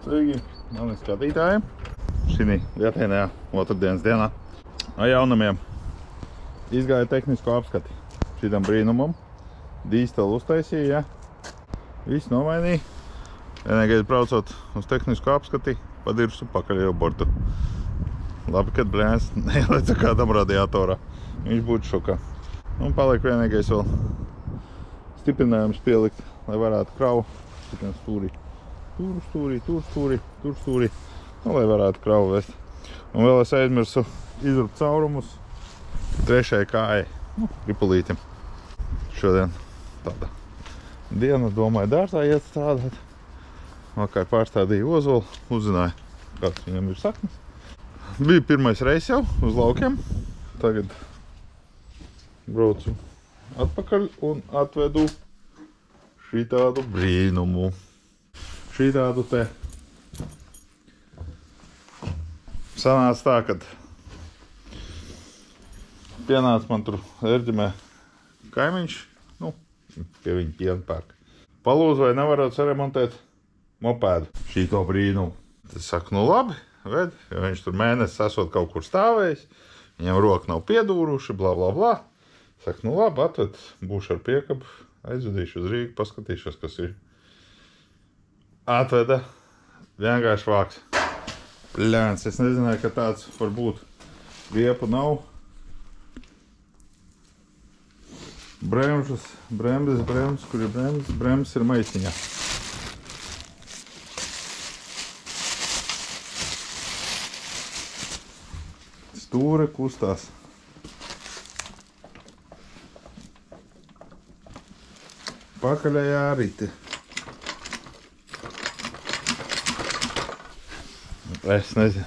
Sveiki, mani skatītāji. Šī vietienajā otrdienas dienā ar jaunumiem izgāja tehnisko apskati. Šitam brīnumam dīstelu uztaisīja, viss nomainīja. Vienīgais braucot uz tehnisko apskati, padirsu pakaļ jau bortu. Labi, kad blēns neielaica kādam radiatorā. Viņš būtu šokā. Un paliek vienīgais vēl stiprinājums pielikt, lai varētu kravu šitam stūrī. Tur stūrī, nu, lai varētu kravu vest. Un vēl es aizmirsu izrupt caurumus trešajai kājai, nu, ripulītim. Šodien tāda diena, domāju, dārzā iet strādāt. Vakar pārstādīju ozolu, uzzināju, kāds viņam ir saknes. Bija pirmais reizes jau uz laukiem. Tagad braucu atpakaļ un atvedu šitādu brīnumu. Šitādu te. Sanāca tā, kad pienāca man tur Erģimē kaimiņš, nu, pie viņa piena pērk. Palūdzu, vai nevarētu saremontēt mopēdu šito brīnumu. Tad saku, nu labi, ved, jo viņš tur mēnesis esot kaut kur stāvējis, viņam roka nav piedūruši, bla, bla, bla. Saku, nu labi, atved, būšu ar piekabu, aizvedīšu uz Rīgu, paskatīšos, kas ir. Atveda, vienkārši vāks. Pļāns, es nezināju, ka tāds var būt. Riepu nav. Bremžas, kur ir bremzes? Bremzes ir maisiņā. Stūre kustās. Pakaļējā riti. Es nezinu.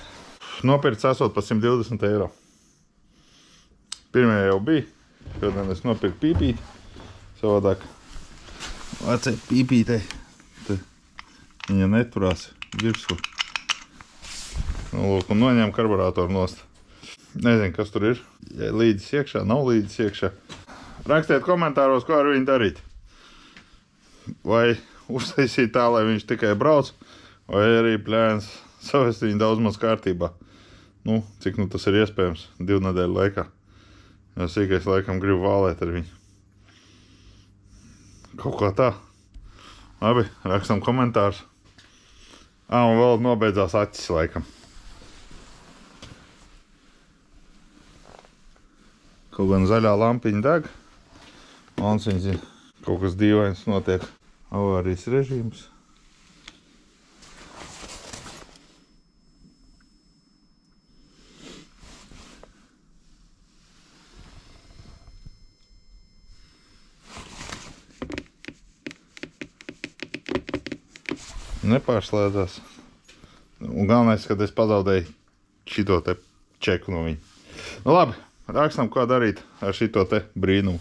Nopirts esot pa 120 eiro. Pirmajā jau bija. Šodien es nopirku pīpīti. Savādāk vecai pīpītei. Viņa neturās virsku. Nu, lūk, un noņēma karburātoru nost. Nezinu, kas tur ir. Ja līdzis iekšā, nav līdzis iekšā. Rakstiet komentāros, ko ar viņu darīt. Vai uztaisīt tā, lai viņš tikai brauc, vai arī plēns savest viņu daudz maz kārtībā. Nu, cik nu tas ir iespējams 2 nedēļu laikā. Jo sīkais laikam gribu vālēt ar viņu. Kaut kā tā. Labi, rakstam komentārus. Un vēl nobeidzās acis laikam. Kaut gan zaļā lampiņa deg. Mans viņas ir kaut kas dīvains notiek. Avārijas režīms. Nepārslēdzās. Un galvenais, kad es pazaudēju šito te čeku no viņa. Nu labi, rakstam, ko darīt ar šito te brīnumu.